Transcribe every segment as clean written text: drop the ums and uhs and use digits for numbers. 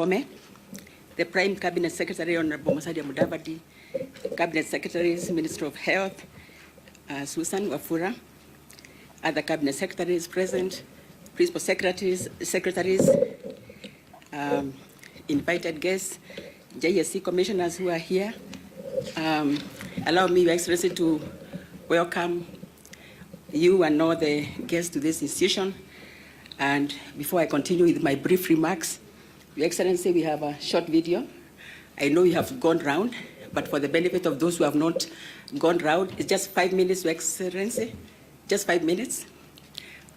Samoei, the Prime Cabinet Secretary, Honorable Musalia Mudavadi, Cabinet Secretaries, Minister of Health, Susan Wafula, other Cabinet Secretaries present, Principal Secretaries, invited guests, JSC commissioners who are here. Allow me, Your Excellency, to welcome you and all the guests to this institution. And before I continue with my brief remarks, Your Excellency, we have a short video. I know you have gone round, but for the benefit of those who have not gone round, it's just 5 minutes, Your Excellency, just 5 minutes.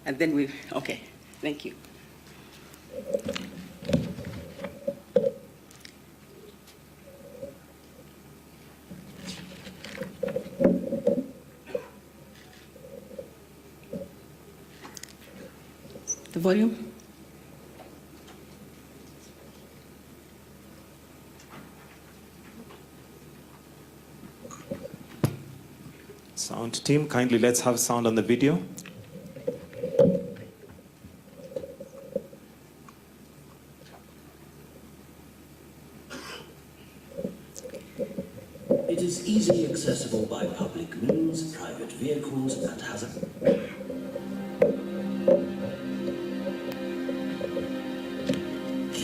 And then okay, thank you. The volume. Sound team, kindly let's have sound on the video. It is easily accessible by public means, private vehicles, and has a...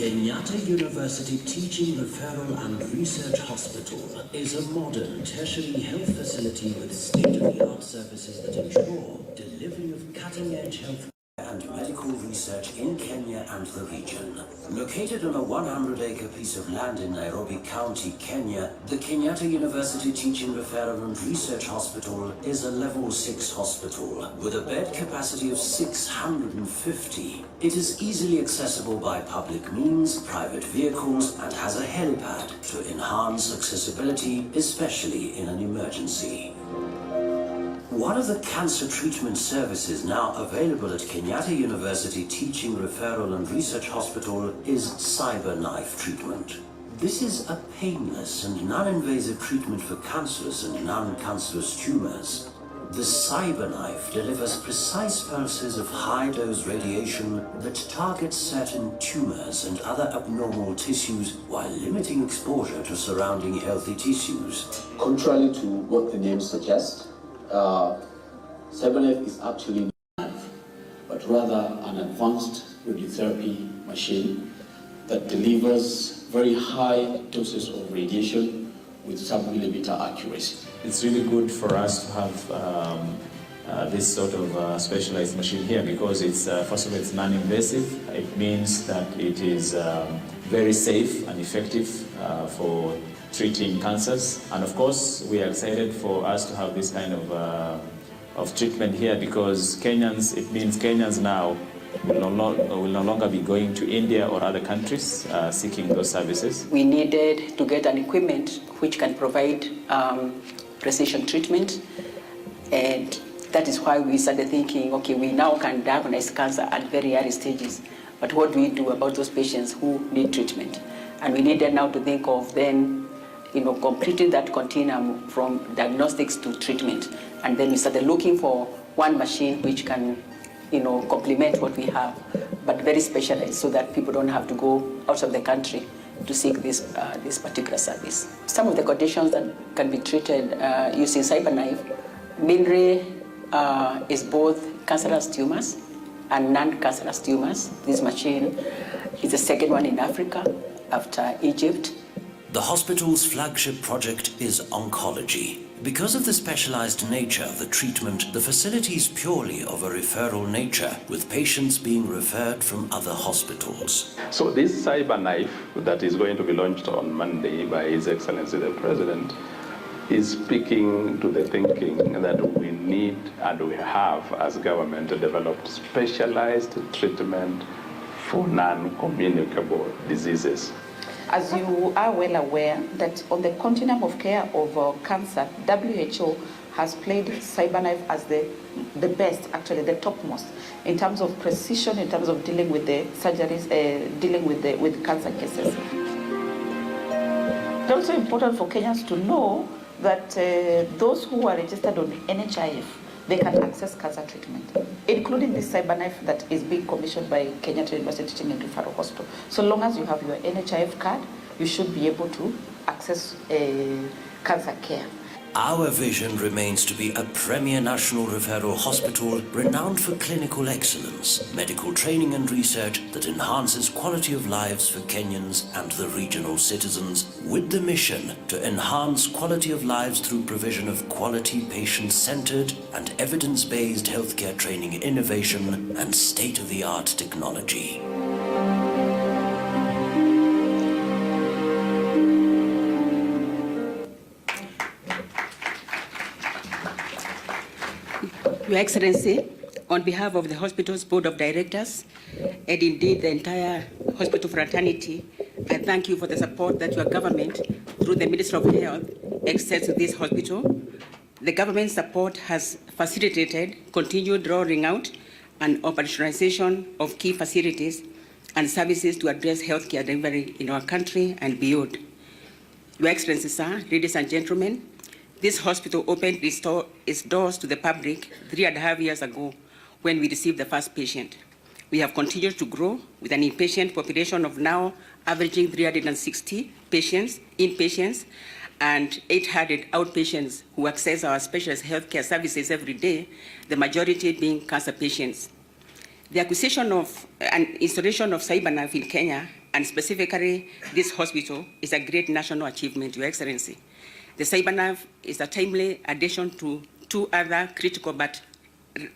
Kenyatta University Teaching, Referral and Research Hospital is a modern tertiary health facility with state-of-the-art services that ensure delivery of cutting-edge health and medical research in Kenya and the region. Located on a 100-acre piece of land in Nairobi County, Kenya, the Kenyatta University Teaching, Referral and Research Hospital is a level 6 hospital with a bed capacity of 650. It is easily accessible by public means, private vehicles, and has a helipad to enhance accessibility, especially in an emergency. One of the cancer treatment services now available at Kenyatta University Teaching, Referral and Research Hospital is CyberKnife treatment. This is a painless and non-invasive treatment for cancerous and non-cancerous tumors. The CyberKnife delivers precise pulses of high-dose radiation that targets certain tumors and other abnormal tissues while limiting exposure to surrounding healthy tissues. Contrary to what the name suggests, CyberKnife is actually not a knife, but rather an advanced radiotherapy machine that delivers very high doses of radiation with sub-millimeter accuracy. It's really good for us to have this sort of specialized machine here because it's, first of all, it's non-invasive. It means that it is very safe and effective for treating cancers. And of course, we are excited for us to have this kind of treatment here because Kenyans, it means Kenyans now will no longer be going to India or other countries seeking those services. We needed to get an equipment which can provide precision treatment, and that is why we started thinking, okay, we now can diagnose cancer at very early stages, but what do we do about those patients who need treatment? And we needed now to think of then, completing that continuum from diagnostics to treatment. And then we started looking for one machine which can, complement what we have, but very specialized so that people don't have to go out of the country to seek this particular service. Some of the conditions that can be treated using CyberKnife mainly is both cancerous tumors and non-cancerous tumors. This machine is the second one in Africa after Egypt. The hospital's flagship project is oncology. Because of the specialized nature of the treatment, the facility is purely of a referral nature, with patients being referred from other hospitals. So this CyberKnife that is going to be launched on Monday by His Excellency the President is speaking to the thinking that we need and we have as government developed specialized treatment for non-communicable diseases. As you are well aware that on the continuum of care of cancer, WHO has played CyberKnife as the best, actually the topmost, in terms of precision, in terms of dealing with the surgeries, dealing with cancer cases. It's also important for Kenyans to know that those who are registered on NHIF they can access cancer treatment, including this CyberKnife that is being commissioned by Kenyatta University Teaching and Referral Hospital. So long as you have your NHIF card, you should be able to access cancer care. Our vision remains to be a premier national referral hospital renowned for clinical excellence, medical training and research that enhances quality of lives for Kenyans and the regional citizens, with the mission to enhance quality of lives through provision of quality patient-centered and evidence-based healthcare training innovation and state-of-the-art technology. Your Excellency, on behalf of the hospital's board of directors, and indeed the entire hospital fraternity, I thank you for the support that your government, through the Minister of Health, extends to this hospital. The government's support has facilitated continued rolling out and operationalization of key facilities and services to address healthcare delivery in our country and beyond. Your Excellency, sir, ladies and gentlemen, this hospital opened its doors to the public 3.5 years ago when we received the first patient. We have continued to grow with an inpatient population of now averaging 360 patients, inpatients, and 800 outpatients who access our specialist healthcare services every day, the majority being cancer patients. The acquisition of and installation of CyberKnife in Kenya, and specifically this hospital, is a great national achievement, Your Excellency. The CyberKnife is a timely addition to two other critical but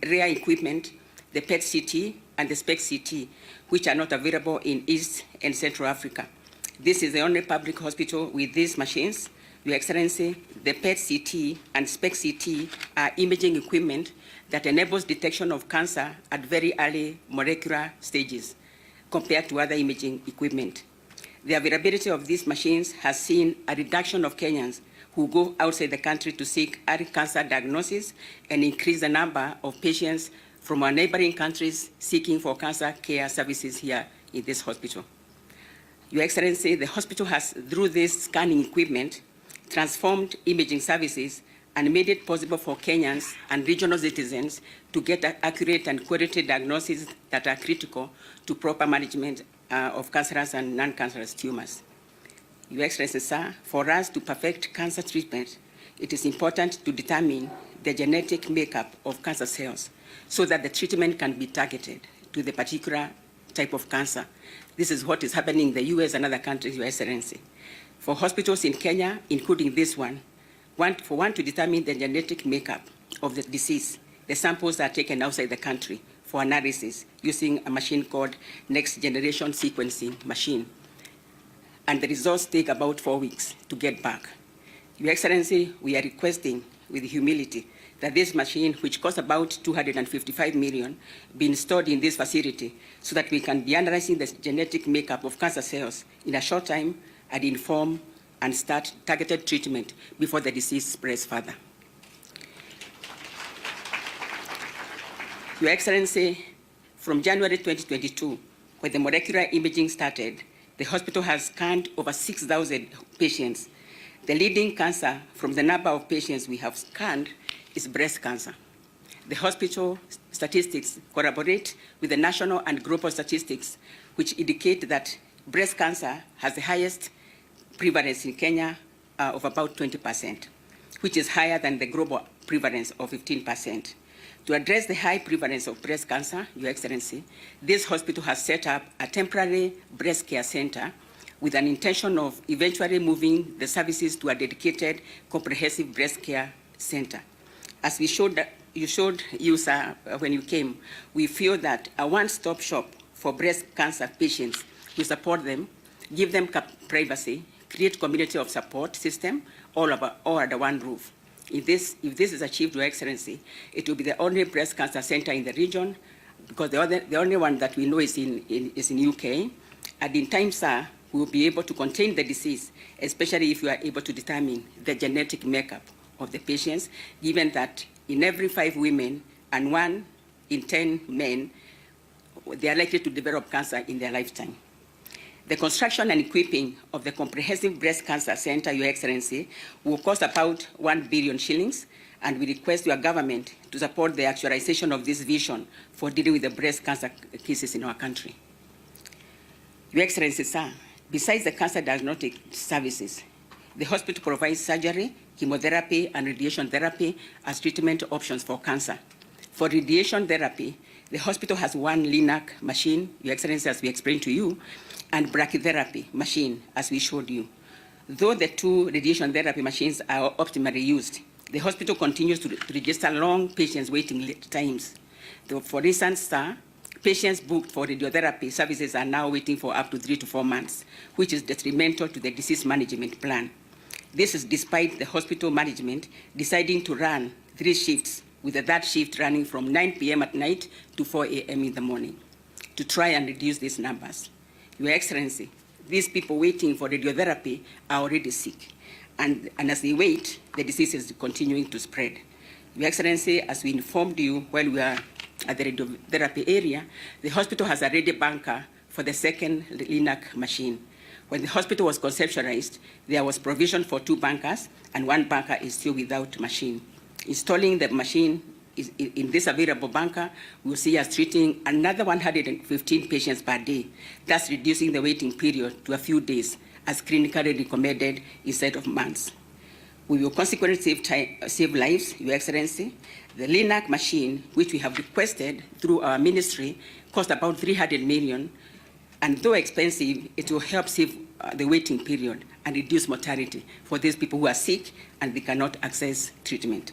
rare equipment, the PET-CT and the SPECT-CT, which are not available in East and Central Africa. This is the only public hospital with these machines. Your Excellency, the PET-CT and SPECT-CT are imaging equipment that enables detection of cancer at very early molecular stages compared to other imaging equipment. The availability of these machines has seen a reduction of Kenyans who go outside the country to seek early cancer diagnosis and increase the number of patients from our neighboring countries seeking for cancer care services here in this hospital. Your Excellency, the hospital has, through this scanning equipment, transformed imaging services and made it possible for Kenyans and regional citizens to get accurate and quality diagnoses that are critical to proper management of cancerous and non-cancerous tumors. Your Excellency, sir, for us to perfect cancer treatment, it is important to determine the genetic makeup of cancer cells so that the treatment can be targeted to the particular type of cancer. This is what is happening in the US and other countries, Your Excellency. For hospitals in Kenya, including this one, for one to determine the genetic makeup of the disease, the samples are taken outside the country for analysis using a machine called next generation sequencing machine. And the results take about 4 weeks to get back. Your Excellency, we are requesting with humility that this machine, which costs about 255 million, be installed in this facility so that we can be analyzing the genetic makeup of cancer cells in a short time and inform and start targeted treatment before the disease spreads further. Your Excellency, from January 2022, when the molecular imaging started, the hospital has scanned over 6,000 patients. The leading cancer from the number of patients we have scanned is breast cancer. The hospital statistics corroborate with the national and global statistics, which indicate that breast cancer has the highest prevalence in Kenya of about 20%, which is higher than the global prevalence of 15%. To address the high prevalence of breast cancer, Your Excellency, this hospital has set up a temporary breast care center with an intention of eventually moving the services to a dedicated comprehensive breast care center. As you showed, sir, when you came, we feel that a one-stop shop for breast cancer patients will support them, give them privacy, create community of support system all under one roof. If this is achieved, Your Excellency, it will be the only breast cancer center in the region, because the only one that we know is in UK. And in time, sir, we will be able to contain the disease, especially if we are able to determine the genetic makeup of the patients, given that in every 5 women and 1 in 10 men, they are likely to develop cancer in their lifetime. The construction and equipping of the comprehensive breast cancer center, Your Excellency, will cost about 1 billion shillings, and we request your government to support the actualization of this vision for dealing with the breast cancer cases in our country. Your Excellency, sir, besides the cancer diagnostic services, the hospital provides surgery, chemotherapy, and radiation therapy as treatment options for cancer. For radiation therapy, the hospital has one LINAC machine, Your Excellency, as we explained to you, and brachytherapy machine, as we showed you. Though the two radiation therapy machines are optimally used, the hospital continues to register long patients waiting times. For instance, sir, patients booked for radiotherapy services are now waiting for up to 3 to 4 months, which is detrimental to the disease management plan. This is despite the hospital management deciding to run 3 shifts, with the third shift running from 9 p.m. at night to 4 a.m. in the morning, to try and reduce these numbers. Your Excellency, these people waiting for radiotherapy are already sick, and as they wait, the disease is continuing to spread. Your Excellency, as we informed you while we were at the radiotherapy area, the hospital has a ready bunker for the second LINAC machine. When the hospital was conceptualized, there was provision for 2 bunkers, and 1 bunker is still without machine. Installing the machine in this available bunker will see us treating another 115 patients per day, thus reducing the waiting period to a few days, as clinically recommended instead of months. We will consequently save lives, Your Excellency. The LINAC machine, which we have requested through our ministry, cost about 300 million, and though expensive, it will help save the waiting period and reduce mortality for these people who are sick and they cannot access treatment.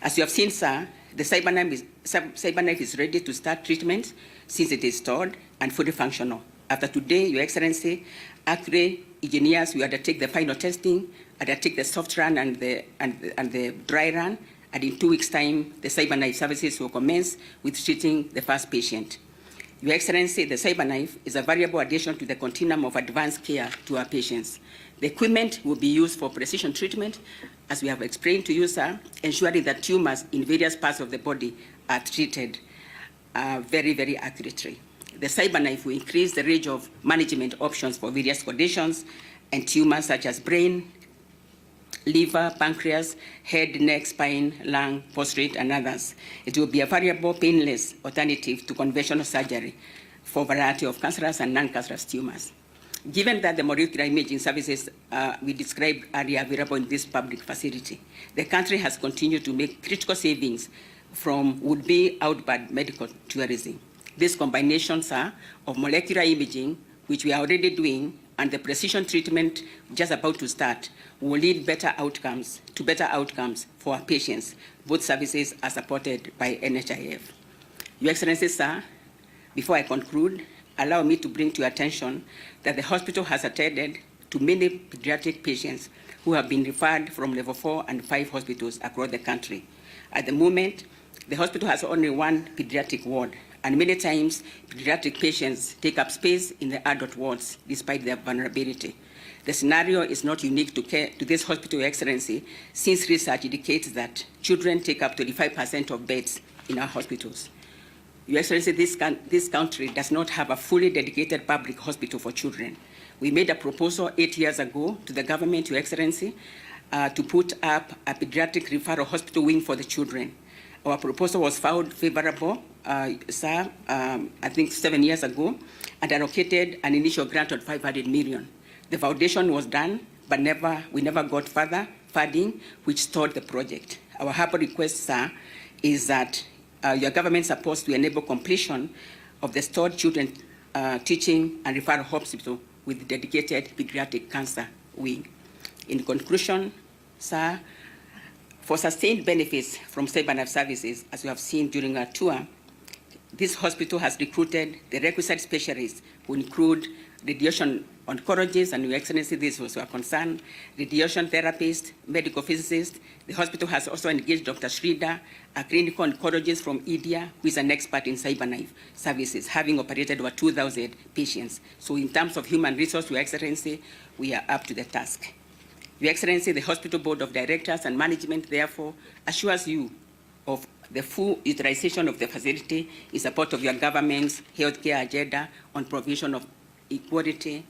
As you have seen, sir, the CyberKnife is ready to start treatment since it is stored and fully functional. After today, Your Excellency, actually, engineers will undertake the final testing, undertake the soft run and the dry run, and in 2 weeks' time, the CyberKnife services will commence with treating the first patient. Your Excellency, the CyberKnife is a valuable addition to the continuum of advanced care to our patients. The equipment will be used for precision treatment, as we have explained to you, sir, ensuring that tumors in various parts of the body are treated very, very accurately. The CyberKnife will increase the range of management options for various conditions and tumors such as brain, liver, pancreas, head, neck, spine, lung, prostate, and others. It will be a variable, painless alternative to conventional surgery for a variety of cancerous and non-cancerous tumors. Given that the molecular imaging services we described earlier available in this public facility, the country has continued to make critical savings from would-be outbound medical tourism. This combination, sir, of molecular imaging, which we are already doing, and the precision treatment just about to start, will lead to better outcomes for our patients. Both services are supported by NHIF. Your Excellency, sir, before I conclude, allow me to bring to your attention that the hospital has attended to many pediatric patients who have been referred from level 4 and 5 hospitals across the country. At the moment, the hospital has only 1 pediatric ward, and many times pediatric patients take up space in the adult wards despite their vulnerability. The scenario is not unique to this hospital, Your Excellency, since research indicates that children take up 25% of beds in our hospitals. Your Excellency, this country does not have a fully dedicated public hospital for children. We made a proposal 8 years ago to the government, Your Excellency, to put up a pediatric referral hospital wing for the children. Our proposal was found favorable, sir, I think 7 years ago, and allocated an initial grant of 500 million. The foundation was done, but we never got further funding, which stalled the project. Our humble request, sir, is that your government supports to enable completion of the stalled children teaching and referral hospital with dedicated pediatric cancer wing. In conclusion, sir, for sustained benefits from CyberKnife services, as you have seen during our tour, this hospital has recruited the requisite specialists who include radiation oncologists, and Your Excellency, this was our concern, radiation therapists, medical physicists. The hospital has also engaged Dr. Shrida, a clinical oncologist from India, who is an expert in CyberKnife services, having operated over 2,000 patients. So in terms of human resource, Your Excellency, we are up to the task. Your Excellency, the Hospital Board of Directors and Management, therefore, assures you of the full utilization of the facility in support of your government's healthcare agenda on provision of quality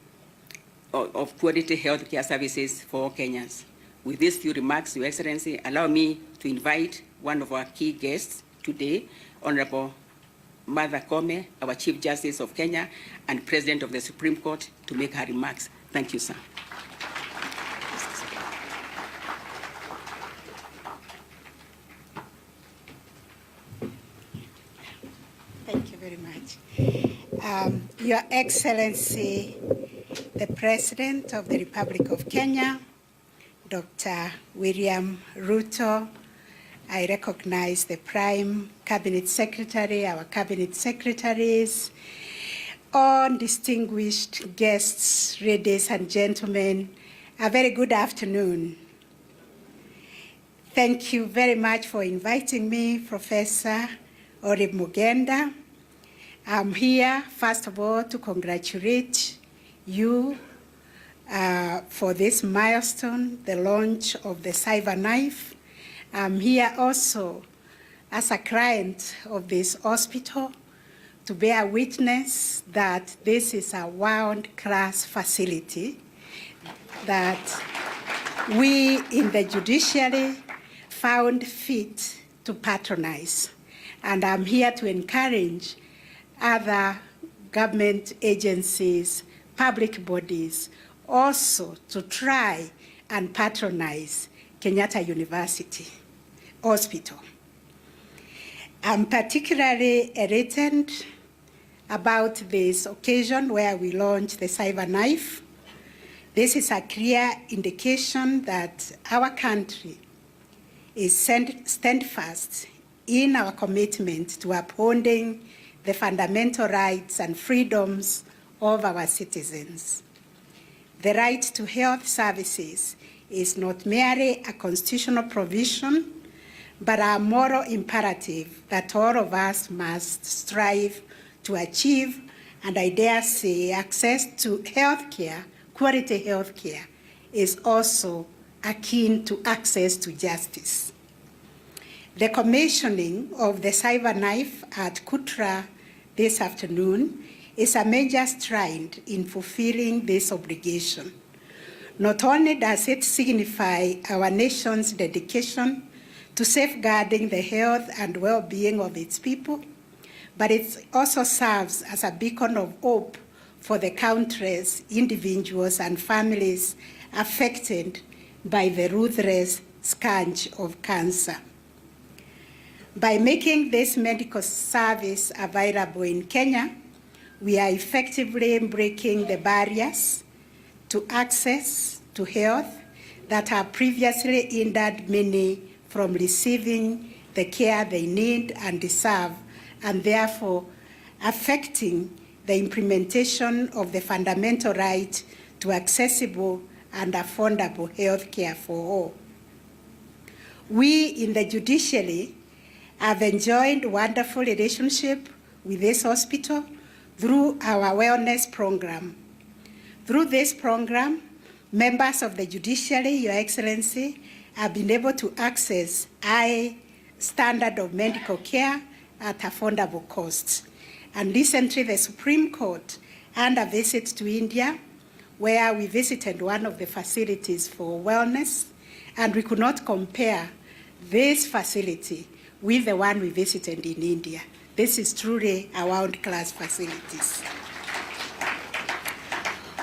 healthcare services for all Kenyans. With these few remarks, Your Excellency, allow me to invite one of our key guests today, Honorable Martha Koome, our Chief Justice of Kenya and President of the Supreme Court, to make her remarks. Thank you, sir. Thank you very much. Your Excellency, the President of the Republic of Kenya, Dr. William Ruto, I recognize the Prime Cabinet Secretary, our Cabinet Secretaries, all distinguished guests, ladies and gentlemen, a very good afternoon. Thank you very much for inviting me, Professor Orib Mugenda. I'm here, first of all, to congratulate you for this milestone, the launch of the CyberKnife. I'm here also as a client of this hospital to bear witness that this is a world-class facility that we in the judiciary found fit to patronize. And I'm here to encourage other government agencies, public bodies, also to try and patronize Kenyatta University Hospital. I'm particularly elated about this occasion where we launched the CyberKnife. This is a clear indication that our country is steadfast in our commitment to upholding the fundamental rights and freedoms of our citizens. The right to health services is not merely a constitutional provision, but a moral imperative that all of us must strive to achieve, and I dare say access to healthcare, quality healthcare, is also akin to access to justice. The commissioning of the CyberKnife at Kutra this afternoon is a major stride in fulfilling this obligation. Not only does it signify our nation's dedication to safeguarding the health and well-being of its people, but it also serves as a beacon of hope for the countless individuals and families affected by the ruthless scourge of cancer. By making this medical service available in Kenya, we are effectively breaking the barriers to access to health that have previously hindered many from receiving the care they need and deserve, and therefore affecting the implementation of the fundamental right to accessible and affordable health care for all. We in the judiciary have enjoyed a wonderful relationship with this hospital through our wellness program. Through this program, members of the judiciary, Your Excellency, have been able to access high standard of medical care at affordable costs. And recently, the Supreme Court had a visit to India, where we visited one of the facilities for wellness, and we could not compare this facility with the one we visited in India. This is truly a world-class facilities.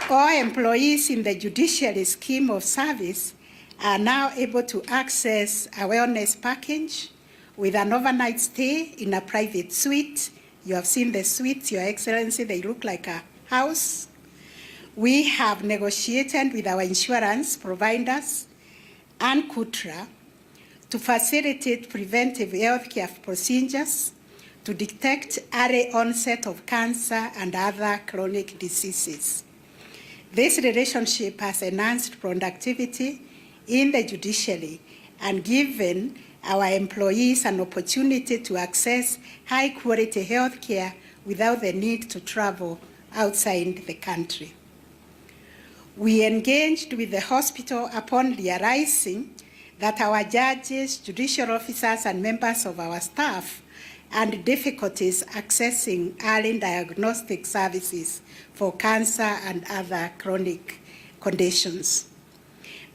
All employees in the judiciary scheme of service are now able to access a wellness package with an overnight stay in a private suite. You have seen the suites, Your Excellency, they look like a house. We have negotiated with our insurance providers and Kutra to facilitate preventive healthcare procedures to detect early onset of cancer and other chronic diseases. This relationship has enhanced productivity in the judiciary and given our employees an opportunity to access high-quality health care without the need to travel outside the country. We engaged with the hospital upon realizing that our judges, judicial officers, and members of our staff had difficulties accessing early diagnostic services for cancer and other chronic conditions.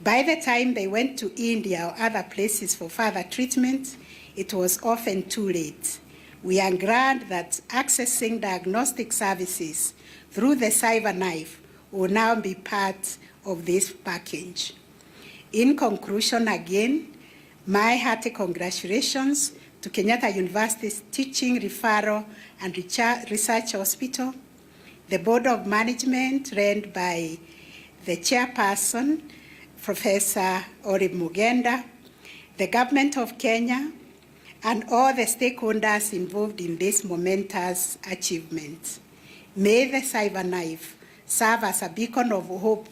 By the time they went to India or other places for further treatment, it was often too late. We are glad that accessing diagnostic services through the CyberKnife will now be part of this package. In conclusion, again, my hearty congratulations to Kenyatta University's Teaching, Referral and Research Hospital, the Board of Management led by the chairperson, Professor Orib Mugenda, the Government of Kenya, and all the stakeholders involved in this momentous achievement. May the CyberKnife serve as a beacon of hope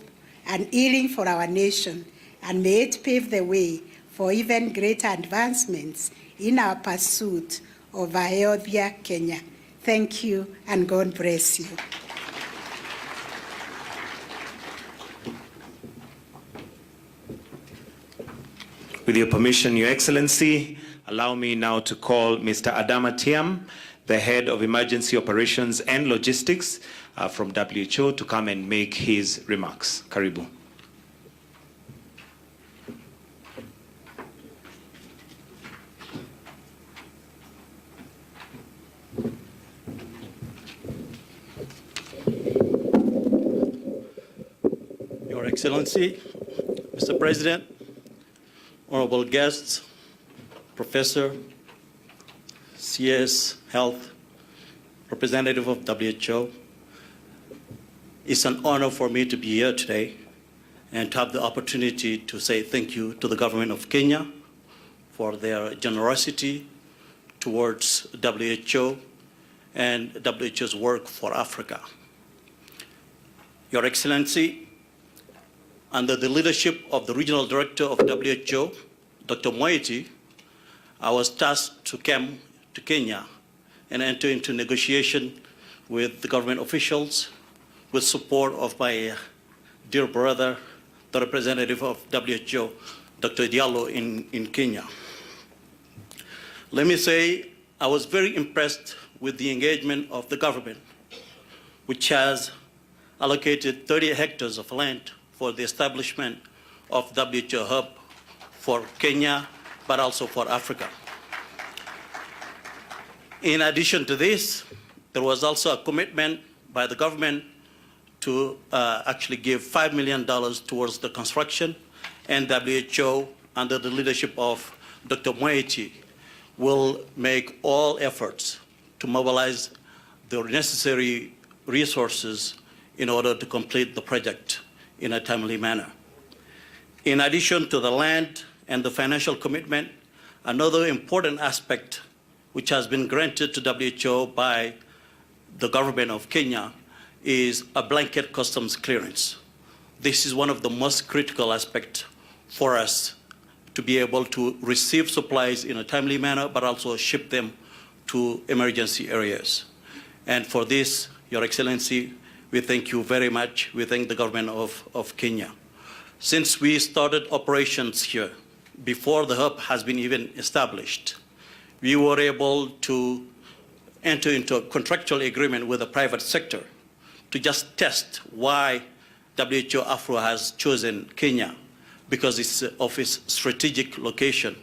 and healing for our nation, and may it pave the way for even greater advancements in our pursuit of a healthier Kenya. Thank you, and God bless you. With your permission, Your Excellency, allow me now to call Mr. Adama Tiam, the Head of Emergency Operations and Logistics from WHO, to come and make his remarks. Karibu. Your Excellency, Mr. President, honorable guests, Professor, CS Health, representative of WHO, it's an honor for me to be here today and to have the opportunity to say thank you to the government of Kenya for their generosity towards WHO and WHO's work for Africa. Your Excellency, under the leadership of the Regional Director of WHO, Dr. Moeti, I was tasked to come to Kenya and enter into negotiation with the government officials with support of my dear brother, the representative of WHO, Dr. Diallo in Kenya. Let me say, I was very impressed with the engagement of the government, which has allocated 30 hectares of land for the establishment of WHO hub for Kenya, but also for Africa. In addition to this, there was also a commitment by the government to actually give $5 million towards the construction, and WHO, under the leadership of Dr. Moeti, will make all efforts to mobilize the necessary resources in order to complete the project in a timely manner. In addition to the land and the financial commitment, another important aspect which has been granted to WHO by the government of Kenya is a blanket customs clearance. This is one of the most critical aspects for us to be able to receive supplies in a timely manner, but also ship them to emergency areas. And for this, Your Excellency, we thank you very much. We thank the government of Kenya. Since we started operations here, before the hub has been even established, we were able to enter into a contractual agreement with the private sector to just test why WHO Afro has chosen Kenya, because of its strategic location.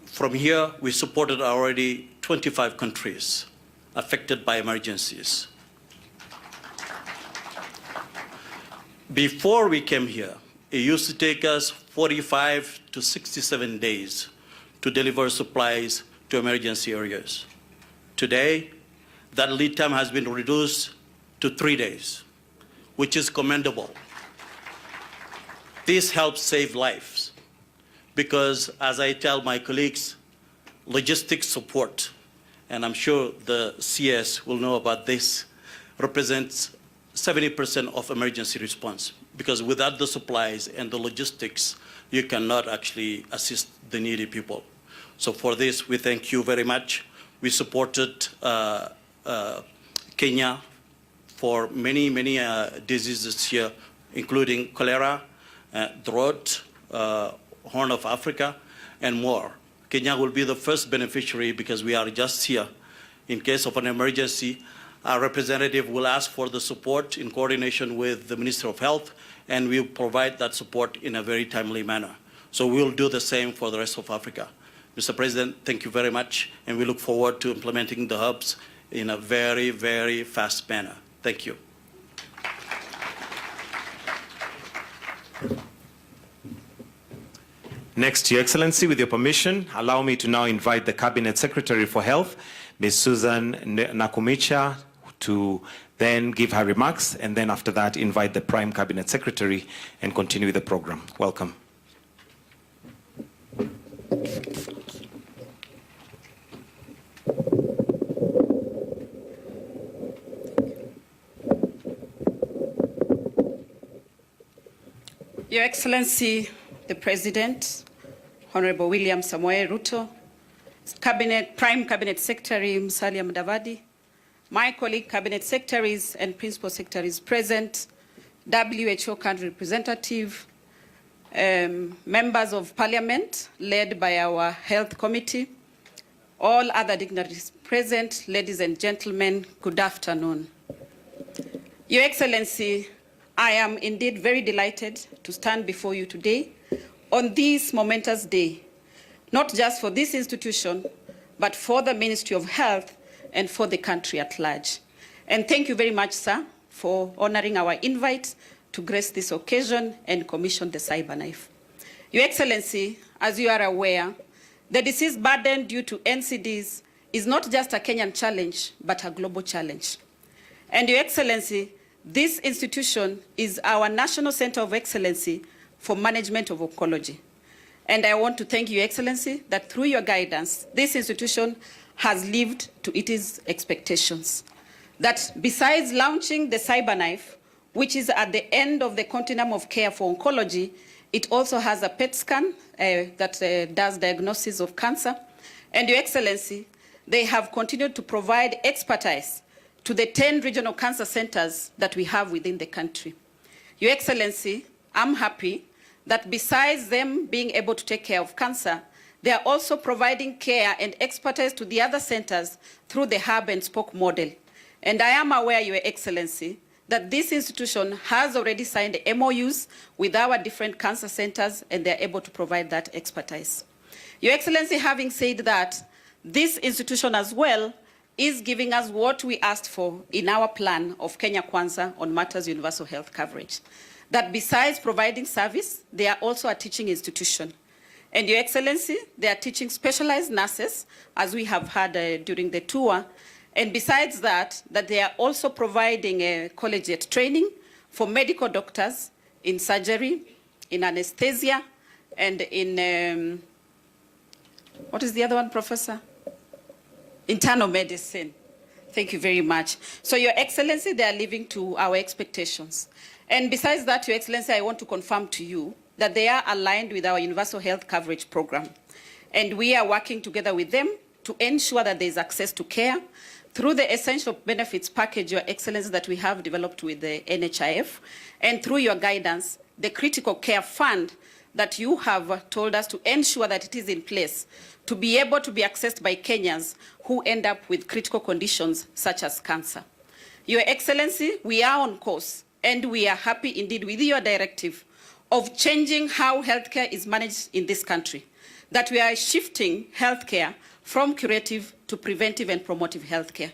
From here, we supported already 25 countries affected by emergencies. Before we came here, it used to take us 45 to 67 days to deliver supplies to emergency areas. Today, that lead time has been reduced to 3 days, which is commendable. This helps save lives because, as I tell my colleagues, logistics support, and I'm sure the CS will know about this, represents 70% of emergency response, because without the supplies and the logistics, you cannot actually assist the needy people. So for this, we thank you very much. We supported Kenya for many diseases here, including cholera, drought, Horn of Africa, and more. Kenya will be the first beneficiary because we are just here. In case of an emergency, our representative will ask for the support in coordination with the Minister of Health and we'll provide that support in a very timely manner. So we'll do the same for the rest of Africa. Mr. President, thank you very much, and we look forward to implementing the hubs in a very, very fast manner. Thank you. Next, Your Excellency, with your permission, allow me to now invite the Cabinet Secretary for Health, Ms. Susan Nakumicha, to then give her remarks, and then after that, invite the Prime Cabinet Secretary and continue with the program. Welcome. Your Excellency, the President, Honorable William Samoei Ruto, Prime Cabinet Secretary Musalia Mudavadi, my colleague Cabinet Secretaries and Principal Secretaries present, WHO country representative, members of Parliament led by our Health Committee, all other dignitaries present, ladies and gentlemen, good afternoon. Your Excellency, I am indeed very delighted to stand before you today on this momentous day, not just for this institution, but for the Ministry of Health and for the country at large. And thank you very much, sir, for honoring our invite to grace this occasion and commission the CyberKnife. Your Excellency, as you are aware, the disease burden due to NCDs is not just a Kenyan challenge, but a global challenge. And Your Excellency, this institution is our National Center of Excellency for Management of Oncology. And I want to thank Your Excellency that through your guidance, this institution has lived to its expectations. That besides launching the CyberKnife, which is at the end of the continuum of care for oncology, it also has a PET scan that does diagnosis of cancer. And Your Excellency, they have continued to provide expertise to the 10 regional cancer centers that we have within the country. Your Excellency, I'm happy that besides them being able to take care of cancer, they are also providing care and expertise to the other centers through the hub and spoke model. And I am aware, Your Excellency, that this institution has already signed MOUs with our different cancer centers, and they're able to provide that expertise. Your Excellency, having said that, this institution as well is giving us what we asked for in our plan of Kenya Kwanza on matters universal health coverage. That besides providing service, they are also a teaching institution. And Your Excellency, they are teaching specialized nurses, as we have had during the tour. And besides that, they are also providing a collegiate training for medical doctors in surgery, in anesthesia, and in, what is the other one, Professor? Internal medicine. Thank you very much. So Your Excellency, they are living to our expectations. And besides that, Your Excellency, I want to confirm to you that they are aligned with our universal health coverage program. And we are working together with them to ensure that there is access to care through the essential benefits package, Your Excellency, that we have developed with the NHIF, and through your guidance, the critical care fund that you have told us to ensure that it is in place to be able to be accessed by Kenyans who end up with critical conditions such as cancer. Your Excellency, we are on course, and we are happy indeed with your directive of changing how healthcare is managed in this country, that we are shifting healthcare from curative to preventive and promotive healthcare.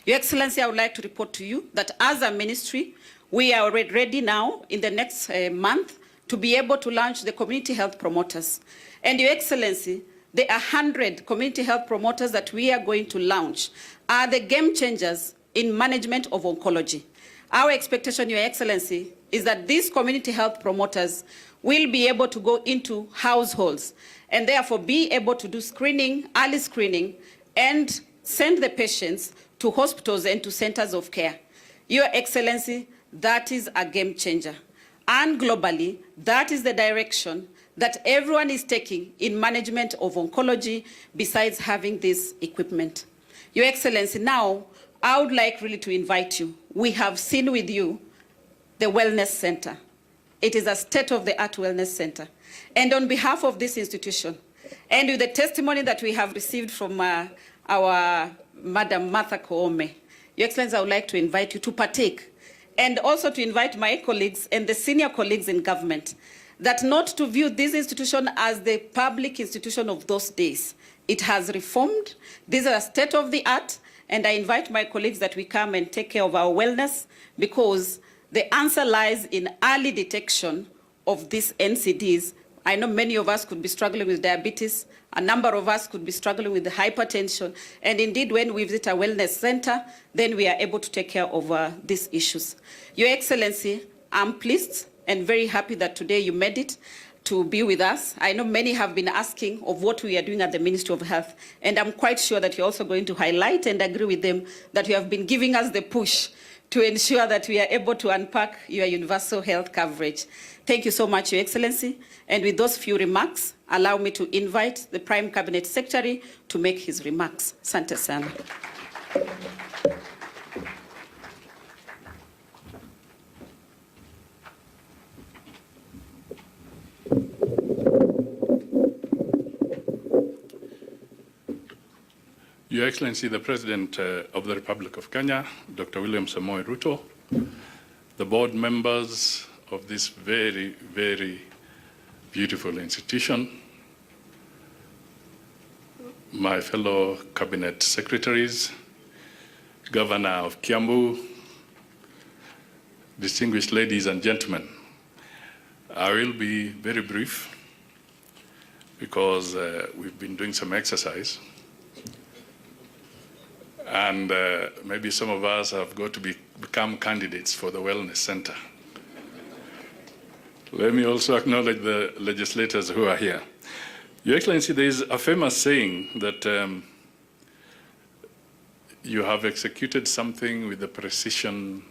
Your Excellency, I would like to report to you that as a ministry, we are ready now in the next month to be able to launch the community health promoters. And Your Excellency, the 100 community health promoters that we are going to launch are the game changers in management of oncology. Our expectation, Your Excellency, is that these community health promoters will be able to go into households and therefore be able to do screening, early screening, and send the patients to hospitals and to centers of care. Your Excellency, that is a game changer. And globally, that is the direction that everyone is taking in management of oncology besides having this equipment. Your Excellency, now I would like really to invite you. We have seen with you the Wellness Center. It is a state-of-the-art wellness center. And on behalf of this institution, and with the testimony that we have received from our Madam Martha Koome, Your Excellency, I would like to invite you to partake and also to invite my colleagues and the senior colleagues in government that not to view this institution as the public institution of those days. It has reformed. These are state of the art, and I invite my colleagues that we come and take care of our wellness, because the answer lies in early detection of these NCDs. I know many of us could be struggling with diabetes. A number of us could be struggling with hypertension. And indeed, when we visit a wellness center, then we are able to take care of these issues. Your Excellency, I'm pleased and very happy that today you made it to be with us. I know many have been asking of what we are doing at the Ministry of Health, and I'm quite sure that you're also going to highlight and agree with them that you have been giving us the push to ensure that we are able to unpack your universal health coverage. Thank you so much, Your Excellency. And with those few remarks, allow me to invite the Prime Cabinet Secretary to make his remarks. Asante sana. Your Excellency, the President of the Republic of Kenya, Dr. William Samoei Ruto, the board members of this very, very beautiful institution, my fellow cabinet secretaries, Governor of Kiambu, distinguished ladies and gentlemen, I will be very brief because we've been doing some exercise. And maybe some of us have got to become candidates for the Wellness Center. Let me also acknowledge the legislators who are here. Your Excellency, there is a famous saying that you have executed something with the precision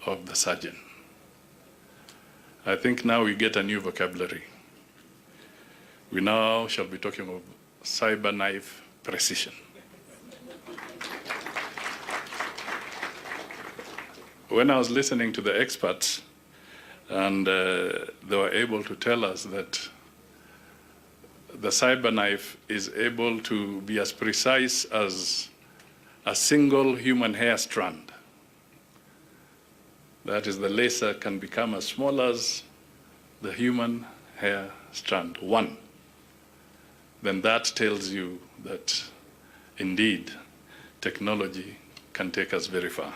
of the surgeon. I think now we get a new vocabulary. We now shall be talking of CyberKnife precision. When I was listening to the experts, and they were able to tell us that the CyberKnife is able to be as precise as a single human hair strand. That is, the laser can become as small as the human hair strand, one. Then that tells you that indeed technology can take us very far.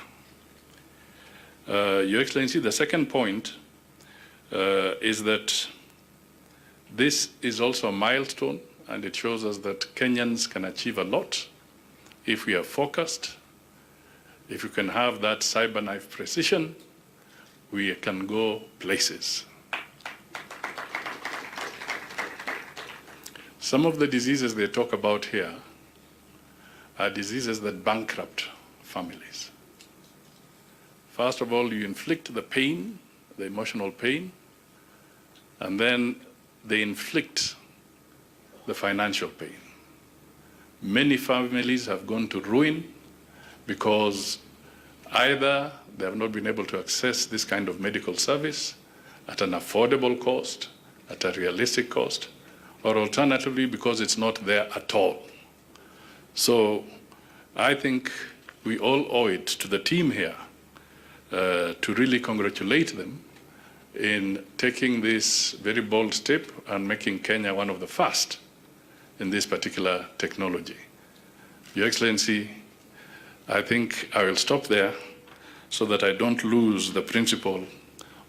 Your Excellency, the second point is that this is also a milestone, and it shows us that Kenyans can achieve a lot if we are focused. If we can have that CyberKnife precision, we can go places. Some of the diseases they talk about here are diseases that bankrupt families. First of all, you inflict the pain, the emotional pain, and then they inflict the financial pain. Many families have gone to ruin because either they have not been able to access this kind of medical service at an affordable cost, at a realistic cost, or alternatively because it's not there at all. So I think we all owe it to the team here to really congratulate them in taking this very bold step and making Kenya one of the first in this particular technology. Your Excellency, I think I will stop there so that I don't lose the principle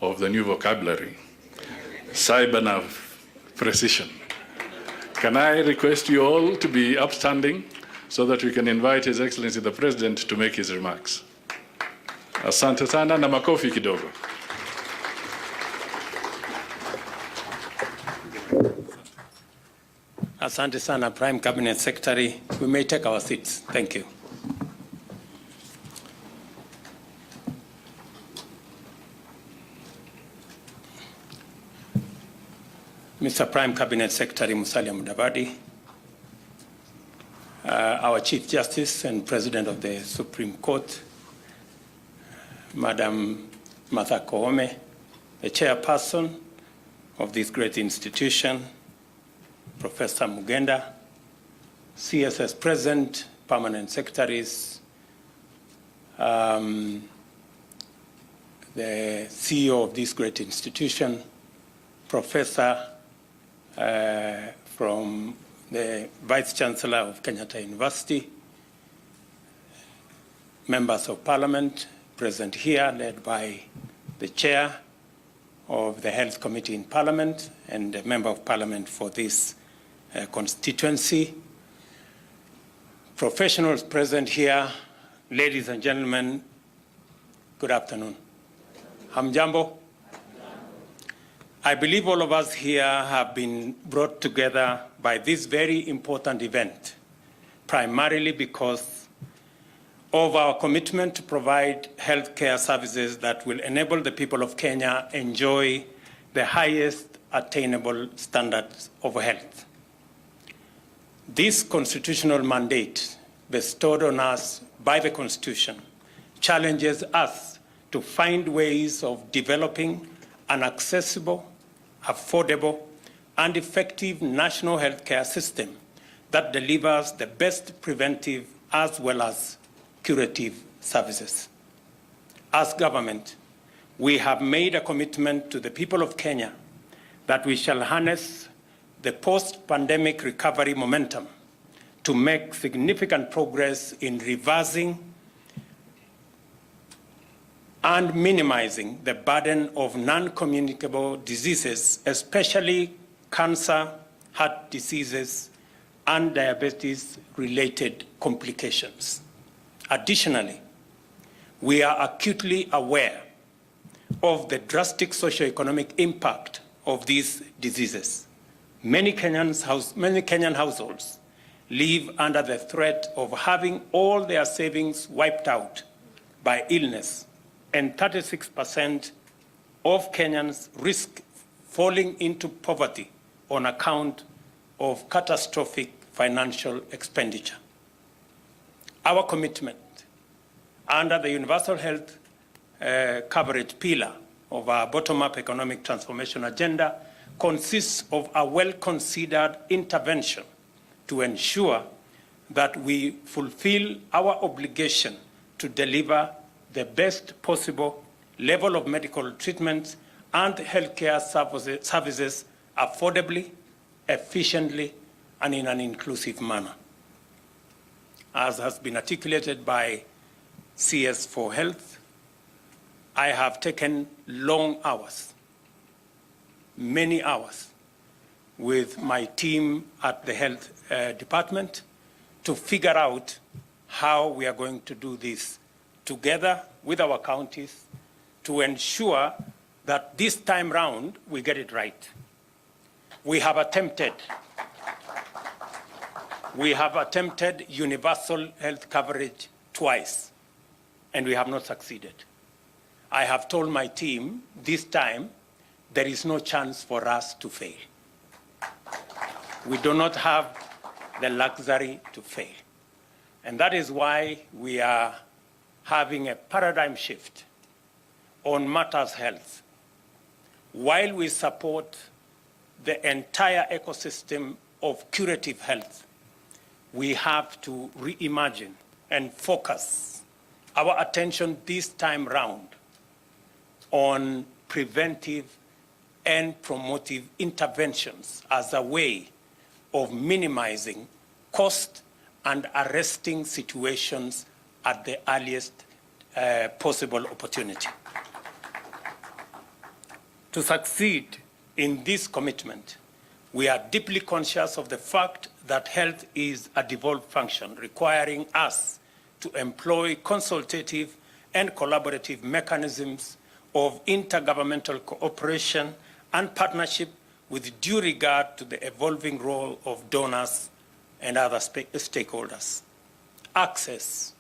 of the new vocabulary, CyberKnife precision. Can I request you all to be upstanding so that we can invite His Excellency the President to make his remarks? Asante sana na makofi kidogo. Asante sana, Prime Cabinet Secretary. We may take our seats. Thank you. Mr. Prime Cabinet Secretary Musalia Mudavadi, our Chief Justice and President of the Supreme Court, Madam Martha Koome, the Chairperson of this great institution, Professor Mugenda, CSS President, Permanent Secretaries, the CEO of this great institution, Professor from the Vice Chancellor of Kenyatta University, members of Parliament present here, led by the Chair of the Health Committee in Parliament and a Member of Parliament for this constituency, professionals present here, ladies and gentlemen, good afternoon. Hamjambo. I believe all of us here have been brought together by this very important event, primarily because of our commitment to provide healthcare services that will enable the people of Kenya enjoy the highest attainable standards of health. This constitutional mandate bestowed on us by the Constitution challenges us to find ways of developing an accessible, affordable, and effective national healthcare system that delivers the best preventive as well as curative services. As government, we have made a commitment to the people of Kenya that we shall harness the post-pandemic recovery momentum to make significant progress in reversing and minimizing the burden of non-communicable diseases, especially cancer, heart diseases, and diabetes-related complications. Additionally, we are acutely aware of the drastic socioeconomic impact of these diseases. Many Kenyan households live under the threat of having all their savings wiped out by illness, and 36% of Kenyans risk falling into poverty on account of catastrophic financial expenditure. Our commitment under the universal health coverage pillar of our bottom-up economic transformation agenda consists of a well-considered intervention to ensure that we fulfill our obligation to deliver the best possible level of medical treatment and healthcare services affordably, efficiently, and in an inclusive manner. As has been articulated by CS for Health, I have taken long hours, many hours, with my team at the health department to figure out how we are going to do this together with our counties to ensure that this time round we get it right. We have attempted universal health coverage twice, and we have not succeeded. I have told my team this time there is no chance for us to fail. We do not have the luxury to fail. And that is why we are having a paradigm shift on matters health. While we support the entire ecosystem of curative health, we have to reimagine and focus our attention this time round on preventive and promotive interventions as a way of minimizing cost and arresting situations at the earliest possible opportunity. To succeed in this commitment, we are deeply conscious of the fact that health is a devolved function, requiring us to employ consultative and collaborative mechanisms of intergovernmental cooperation and partnership with due regard to the evolving role of donors and other stakeholders. Access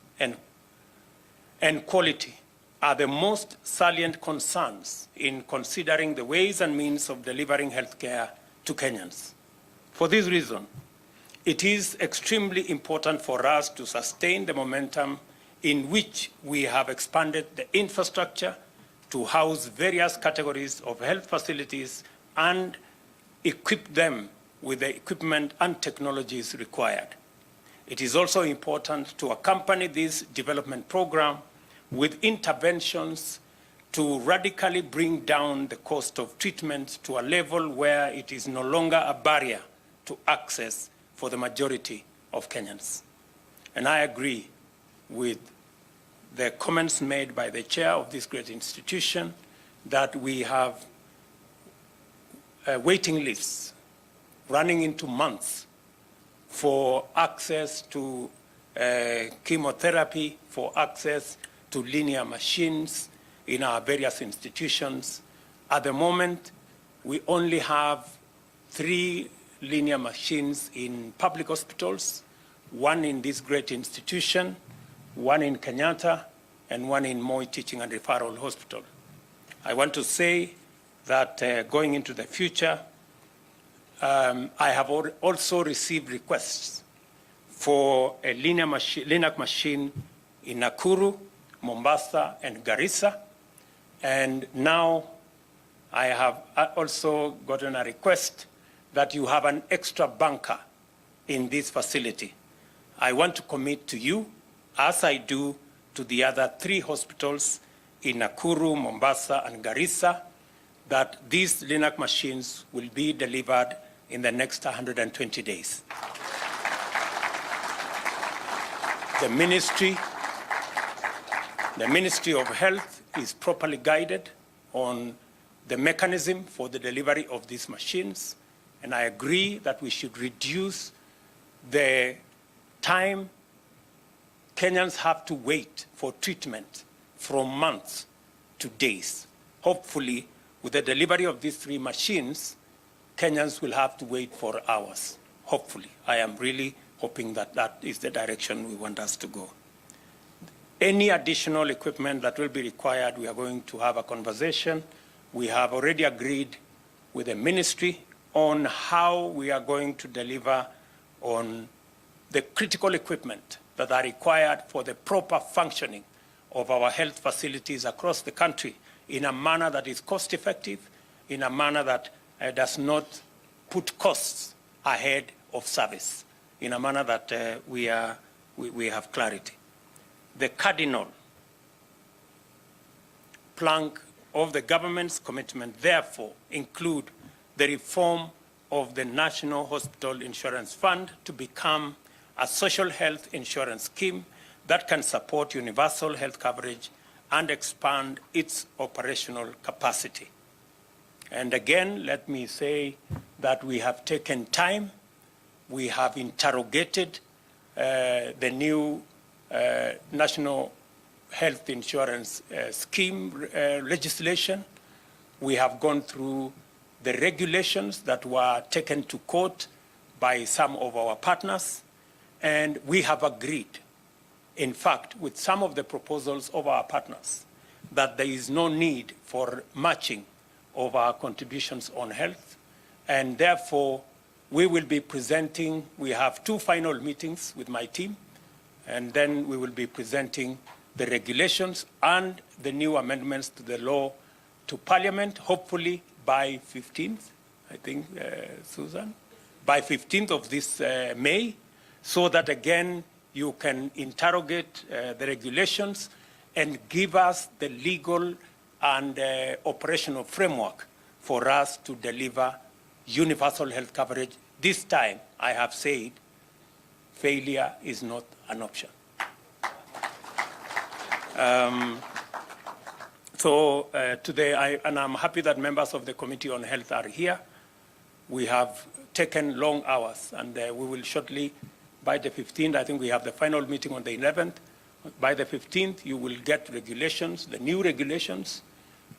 and quality are the most salient concerns in considering the ways and means of delivering healthcare to Kenyans. For this reason, it is extremely important for us to sustain the momentum in which we have expanded the infrastructure to house various categories of health facilities and equip them with the equipment and technologies required. It is also important to accompany this development program with interventions to radically bring down the cost of treatment to a level where it is no longer a barrier to access for the majority of Kenyans. And I agree with the comments made by the chair of this great institution that we have waiting lists running into months for access to chemotherapy, for access to linear machines in our various institutions. At the moment, we only have 3 linear machines in public hospitals, 1 in this great institution, 1 in Kenyatta, and 1 in Samoei Teaching and Referral Hospital. I want to say that going into the future, I have also received requests for a linear machine in Nakuru, Mombasa, and Garissa. And now I have also gotten a request that you have an extra bunker in this facility. I want to commit to you, as I do to the other 3 hospitals in Nakuru, Mombasa, and Garissa, that these LINAC machines will be delivered in the next 120 days. The Ministry of Health is properly guided on the mechanism for the delivery of these machines, and I agree that we should reduce the time Kenyans have to wait for treatment from months to days. Hopefully, with the delivery of these 3 machines, Kenyans will have to wait for hours. Hopefully. I am really hoping that that is the direction we want us to go. Any additional equipment that will be required, we are going to have a conversation. We have already agreed with the ministry on how we are going to deliver on the critical equipment that are required for the proper functioning of our health facilities across the country in a manner that is cost-effective, in a manner that does not put costs ahead of service, in a manner that we have clarity. The cardinal plank of the government's commitment, therefore, include the reform of the National Hospital Insurance Fund to become a social health insurance scheme that can support universal health coverage and expand its operational capacity. And again, let me say that we have taken time. We have interrogated the new National Health Insurance Scheme legislation. We have gone through the regulations that were taken to court by some of our partners, and we have agreed, in fact, with some of the proposals of our partners, that there is no need for matching of our contributions on health, and therefore we will be presenting, we have 2 final meetings with my team, and then we will be presenting the regulations and the new amendments to the law to Parliament, hopefully by 15th, I think, Susan, by 15th of this May, so that again you can interrogate the regulations and give us the legal and operational framework for us to deliver universal health coverage. This time, I have said, failure is not an option. Today, and I'm happy that members of the Committee on Health are here. We have taken long hours, and we will shortly, by the 15th, I think we have the final meeting on the 11th. By the 15th, you will get regulations, the new regulations,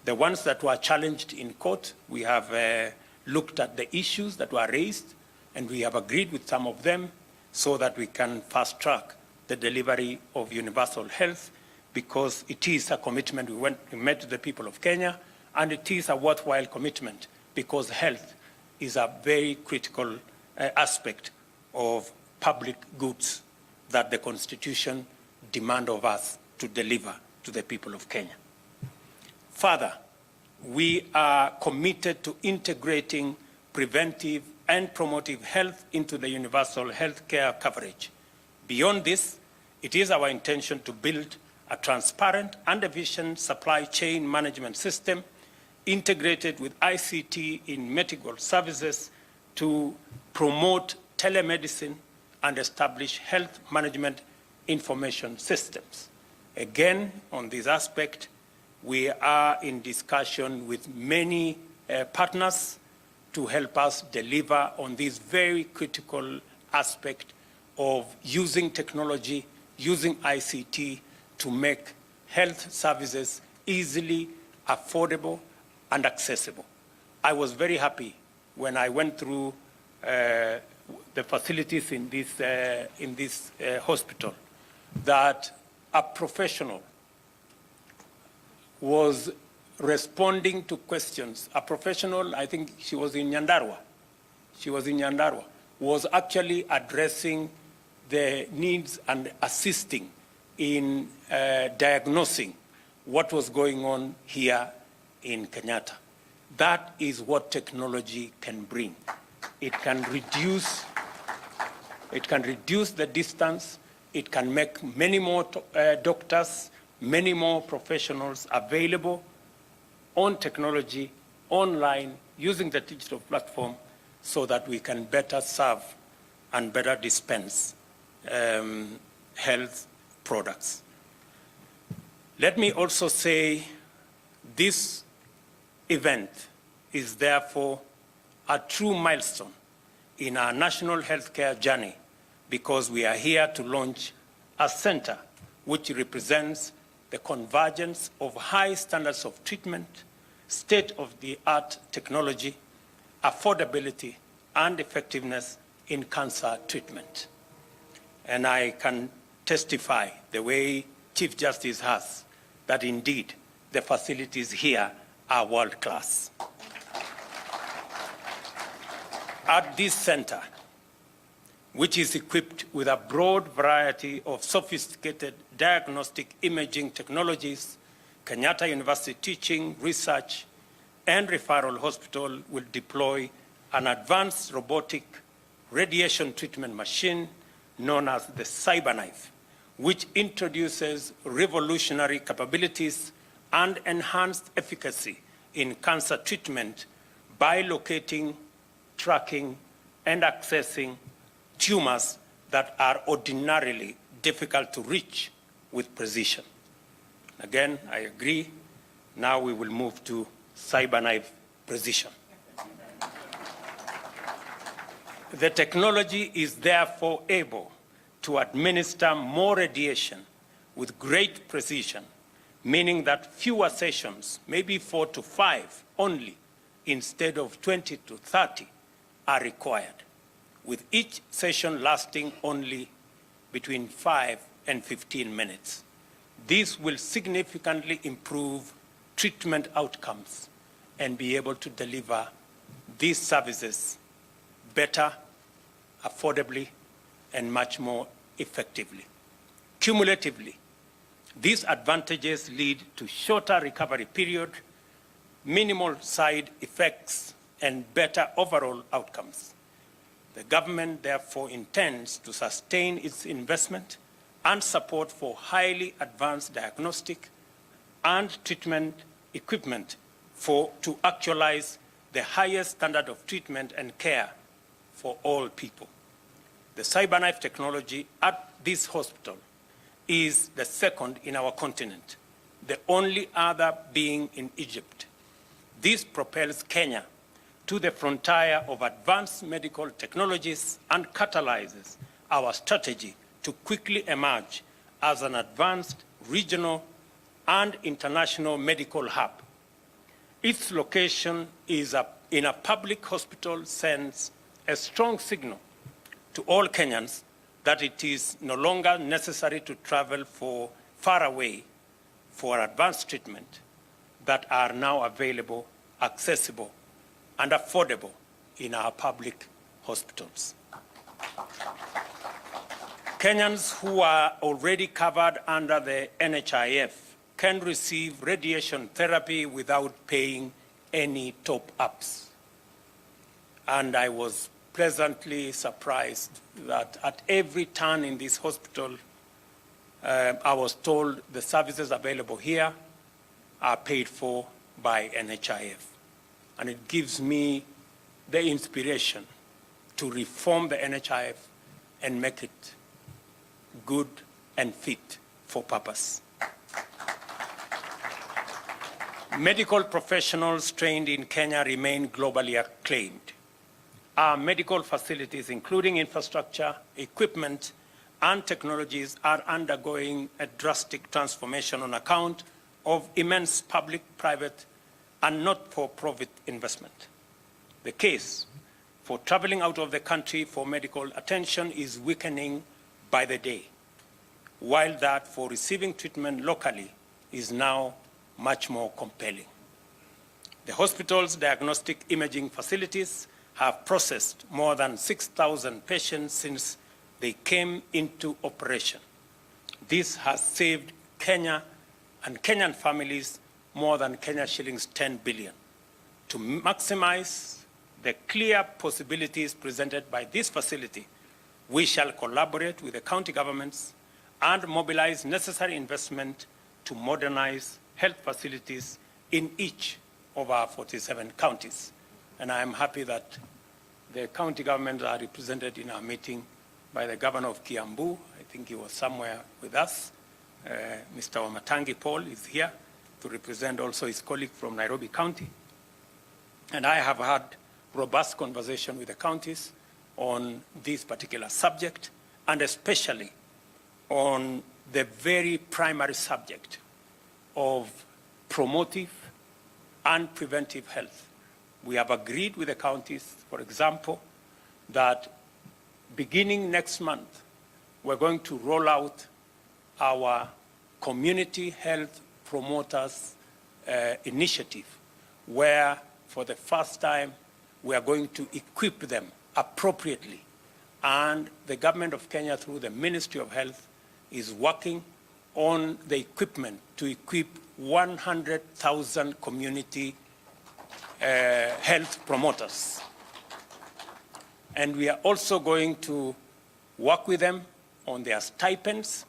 the ones that were challenged in court. We have looked at the issues that were raised, and we have agreed with some of them so that we can fast-track the delivery of universal health, because it is a commitment we made to the people of Kenya, and it is a worthwhile commitment because health is a very critical aspect of public goods that the Constitution demands of us to deliver to the people of Kenya. Further, we are committed to integrating preventive and promotive health into the universal health care coverage. Beyond this, it is our intention to build a transparent and efficient supply chain management system integrated with ICT in medical services to promote telemedicine and establish health management information systems. Again, on this aspect, we are in discussion with many partners to help us deliver on this very critical aspect of using technology, using ICT to make health services easily affordable and accessible. I was very happy when I went through the facilities in this hospital that a professional was responding to questions. A professional, I think she was in Nyandarua. Was actually addressing the needs and assisting in diagnosing what was going on here in Kenyatta. That is what technology can bring. It can reduce the distance. It can make many more doctors, many more professionals available on technology, online, using the digital platform so that we can better serve and better dispense health products. Let me also say this event is therefore a true milestone in our national healthcare journey because we are here to launch a center which represents the convergence of high standards of treatment, state-of-the-art technology, affordability, and effectiveness in cancer treatment. And I can testify the way Chief Justice has that indeed the facilities here are world-class. At this center, which is equipped with a broad variety of sophisticated diagnostic imaging technologies, Kenyatta University Teaching, Research, and Referral Hospital will deploy an advanced robotic radiation treatment machine known as the CyberKnife, which introduces revolutionary capabilities and enhanced efficacy in cancer treatment by locating, tracking, and accessing tumors that are ordinarily difficult to reach with precision. Again, I agree. Now we will move to CyberKnife precision. The technology is therefore able to administer more radiation with great precision, meaning that fewer sessions, maybe 4 to 5 only, instead of 20 to 30, are required, with each session lasting only between 5 and 15 minutes. This will significantly improve treatment outcomes and be able to deliver these services better, affordably, and much more effectively. Cumulatively, these advantages lead to shorter recovery period, minimal side effects, and better overall outcomes. The government therefore intends to sustain its investment and support for highly advanced diagnostic and treatment equipment to actualize the highest standard of treatment and care for all people. The CyberKnife technology at this hospital is the second in our continent, the only other being in Egypt. This propels Kenya to the frontier of advanced medical technologies and catalyzes our strategy to quickly emerge as an advanced regional and international medical hub. Its location is in a public hospital sends a strong signal to all Kenyans that it is no longer necessary to travel far away for advanced treatment that are now available, accessible, and affordable in our public hospitals. Kenyans who are already covered under the NHIF can receive radiation therapy without paying any top-ups. And I was pleasantly surprised that at every turn in this hospital, I was told the services available here are paid for by NHIF. And it gives me the inspiration to reform the NHIF and make it good and fit for purpose. Medical professionals trained in Kenya remain globally acclaimed. Our medical facilities, including infrastructure, equipment, and technologies, are undergoing a drastic transformation on account of immense public, private, and not-for-profit investment. The case for traveling out of the country for medical attention is weakening by the day, while that for receiving treatment locally is now much more compelling. The hospital's diagnostic imaging facilities have processed more than 6,000 patients since they came into operation. This has saved Kenya and Kenyan families more than Kenya shillings 10 billion. To maximize the clear possibilities presented by this facility, we shall collaborate with the county governments and mobilize necessary investment to modernize health facilities in each of our 47 counties. And I am happy that the county governments are represented in our meeting by the governor of Kiambu. I think he was somewhere with us. Mr. Wamatangi Paul is here to represent also his colleague from Nairobi County. And I have had robust conversation with the counties on this particular subject, and especially on the very primary subject of promotive and preventive health. We have agreed with the counties, for example, that beginning next month, we're going to roll out our community health promoters initiative, where for the first time, we are going to equip them appropriately. And the government of Kenya, through the Ministry of Health, is working on the equipment to equip 100,000 community health promoters. And we are also going to work with them on their stipends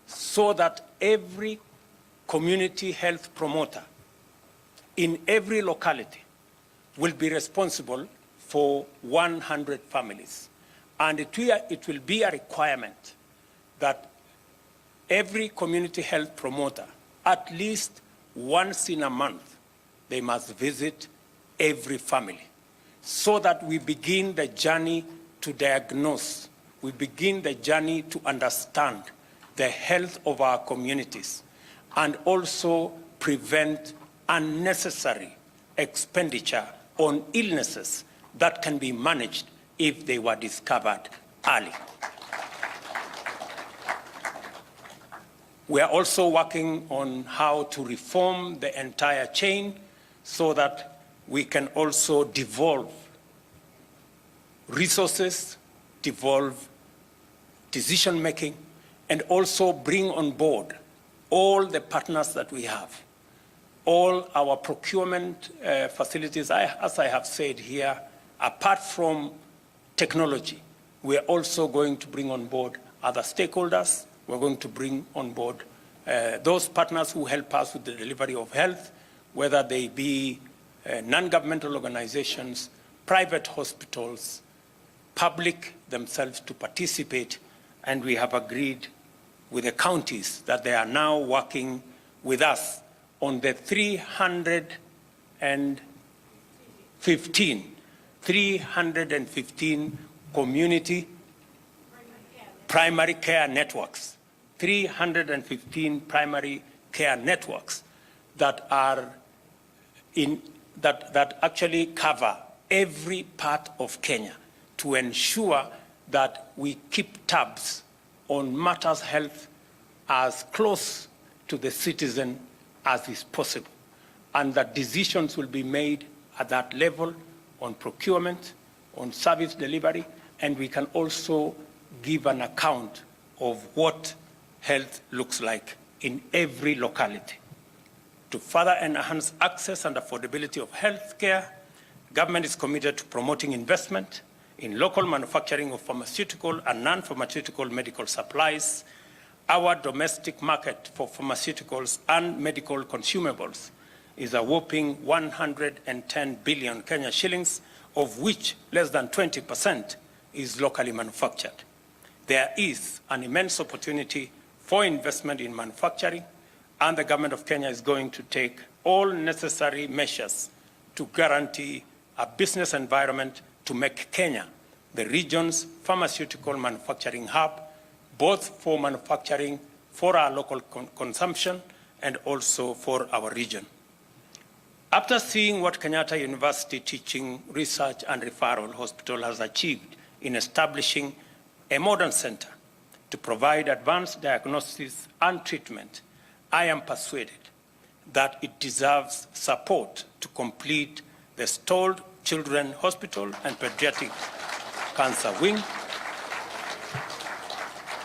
so that every community health promoter in every locality will be responsible for 100 families. And it will be a requirement that every community health promoter, at least once in a month, they must visit every family, so that we begin the journey to diagnose, we begin the journey to understand the health of our communities, and also prevent unnecessary expenditure on illnesses that can be managed if they were discovered early. We are also working on how to reform the entire chain so that we can also devolve resources, devolve decision-making, and also bring on board all the partners that we have. All our procurement facilities, as I have said here, apart from technology, we are also going to bring on board other stakeholders. We're going to bring on board those partners who help us with the delivery of health, whether they be non-governmental organizations, private hospitals, public themselves to participate. And we have agreed with the counties that they are now working with us on the 315 community primary care networks, 315 primary care networks that are that actually cover every part of Kenya to ensure that we keep tabs on matters health as close to the citizen as is possible, and that decisions will be made at that level on procurement, on service delivery, and we can also give an account of what health looks like in every locality. To further enhance access and affordability of health care, government is committed to promoting investment in local manufacturing of pharmaceutical and non-pharmaceutical medical supplies our domestic market for pharmaceuticals and medical consumables is a whopping 110 billion Kenya shillings, of which less than 20% is locally manufactured. There is an immense opportunity for investment in manufacturing, and the government of Kenya is going to take all necessary measures to guarantee a business environment to make Kenya the region's pharmaceutical manufacturing hub, both for manufacturing for our local consumption and also for our region. After seeing what Kenyatta University Teaching, Research and Referral Hospital has achieved in establishing a modern center to provide advanced diagnosis and treatment, I am persuaded that it deserves support to complete the stalled Children's Hospital and Pediatric Cancer Wing,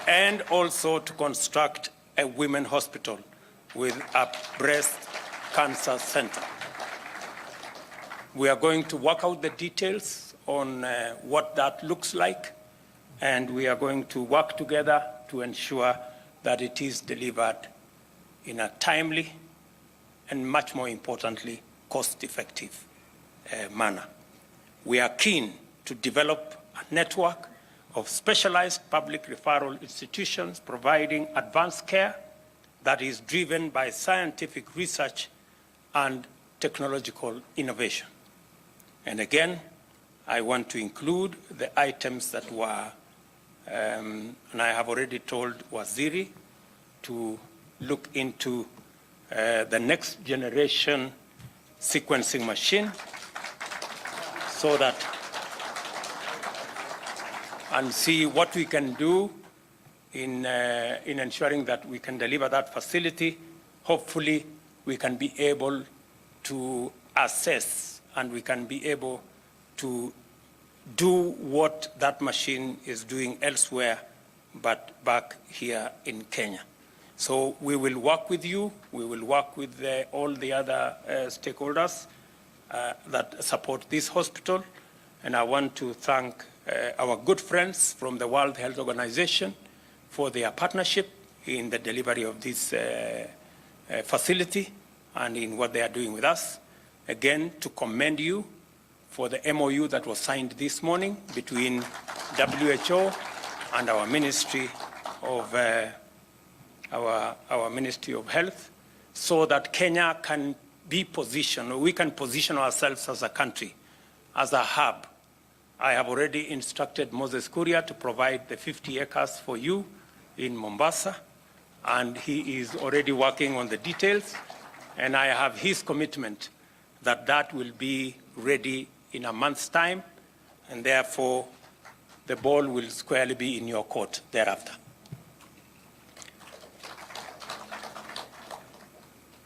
and also to construct a women's hospital with a breast cancer center. We are going to work out the details on what that looks like, and we are going to work together to ensure that it is delivered in a timely and, much more importantly, cost-effective manner. We are keen to develop a network of specialized public referral institutions providing advanced care that is driven by scientific research and technological innovation. And again, I want to include the items that were, and I have already told Waziri to look into the next generation sequencing machine so that, and see what we can do in ensuring that we can deliver that facility. Hopefully, we can be able to assess and we can be able to do what that machine is doing elsewhere, but back here in Kenya. So we will work with you. We will work with all the other stakeholders that support this hospital. And I want to thank our good friends from the World Health Organization for their partnership in the delivery of this facility and in what they are doing with us. Again, to commend you for the MOU that was signed this morning between WHO and our Ministry of our Ministry of Health, so that Kenya can be positioned, or we can position ourselves as a country, as a hub. I have already instructed Moses Kuria to provide the 50 acres for you in Mombasa, and he is already working on the details, and I have his commitment that that will be ready in a month's time, and therefore the ball will squarely be in your court thereafter.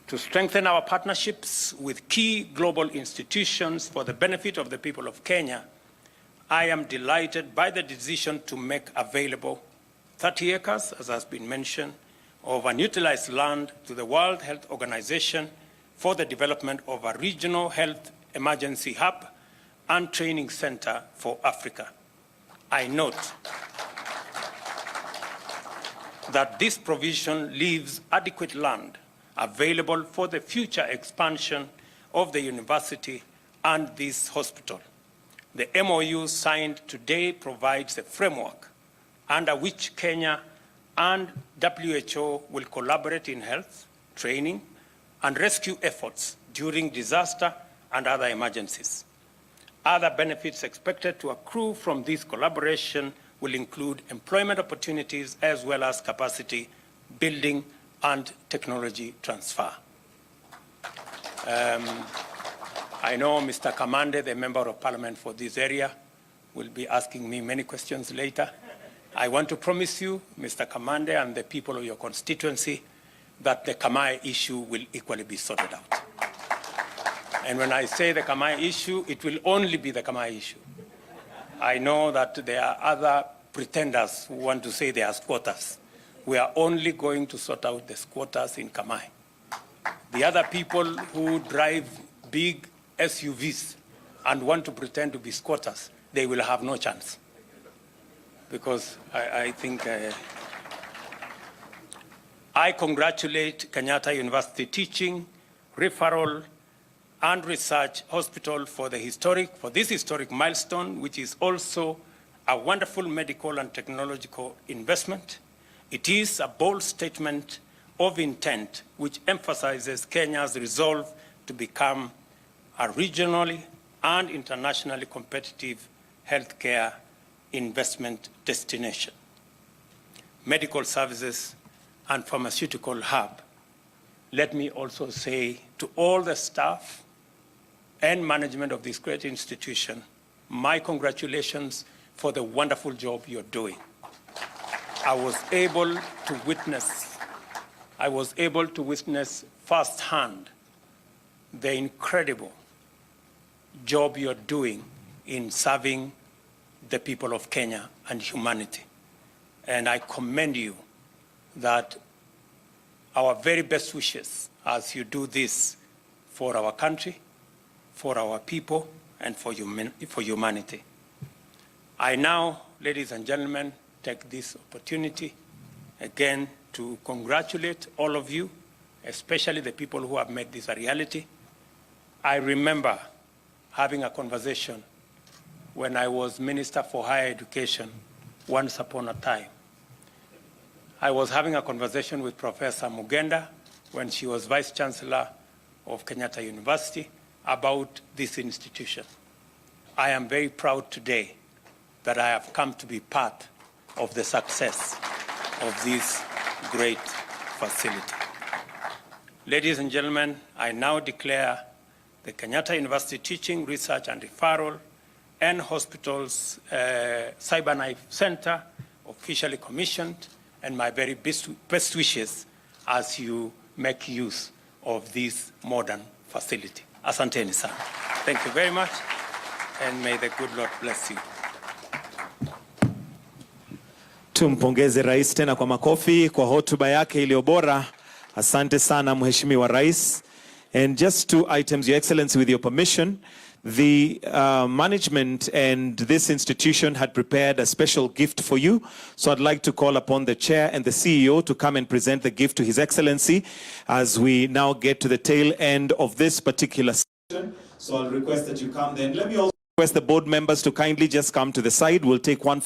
To strengthen our partnerships with key global institutions for the benefit of the people of Kenya, I am delighted by the decision to make available 30 acres, as has been mentioned, of unutilized land to the World Health Organization for the development of a regional health emergency hub and training center for Africa. I note that this provision leaves adequate land available for the future expansion of the university and this hospital. The MOU signed today provides a framework under which Kenya and WHO will collaborate in health, training, and rescue efforts during disaster and other emergencies. Other benefits expected to accrue from this collaboration will include employment opportunities as well as capacity building and technology transfer. I know Mr. Kamande, the Member of Parliament for this area, will be asking me many questions later. I want to promise you, Mr. Kamande, and the people of your constituency, that the Kamai issue will equally be sorted out. And when I say the Kamai issue, it will only be the Kamai issue. I know that there are other pretenders who want to say they are squatters. We are only going to sort out the squatters in Kamai. The other people who drive big SUVs and want to pretend to be squatters, they will have no chance. Because I think I congratulate Kenyatta University Teaching, Referral, and Research Hospital for this historic milestone, which is also a wonderful medical and technological investment. It is a bold statement of intent which emphasizes Kenya's resolve to become a regionally and internationally competitive healthcare investment destination, medical services, and pharmaceutical hub. Let me also say to all the staff and management of this great institution, my congratulations for the wonderful job you're doing. I was able to witness firsthand the incredible job you're doing in serving the people of Kenya and humanity. And I commend you that our very best wishes as you do this for our country, for our people, and for humanity. I now, ladies and gentlemen, take this opportunity again to congratulate all of you, especially the people who have made this a reality. I remember having a conversation when I was Minister for Higher Education once upon a time. I was having a conversation with Professor Mugenda when she was Vice Chancellor of Kenyatta University about this institution. I am very proud today that I have come to be part of the success of this great facility. Ladies and gentlemen, I now declare the Kenyatta University Teaching, Research and Referral and Hospitals CyberKnife Center officially commissioned, and my very best wishes as you make use of this modern facility. Asanteni sana. Thank you very much, and may the good Lord bless you. Tumpongeze Rais tena kwa makofi kwa hotuba yake iliyo bora. Asante sana Mheshimiwa Rais. And just 2 items, Your Excellency, with your permission. The management and this institution had prepared a special gift for you. So I'd like to call upon the chair and the CEO to come and present the gift to His Excellency as we now get to the tail end of this particular session. So I'll request that you come then. Let me also request the board members to kindly just come to the side. We'll take one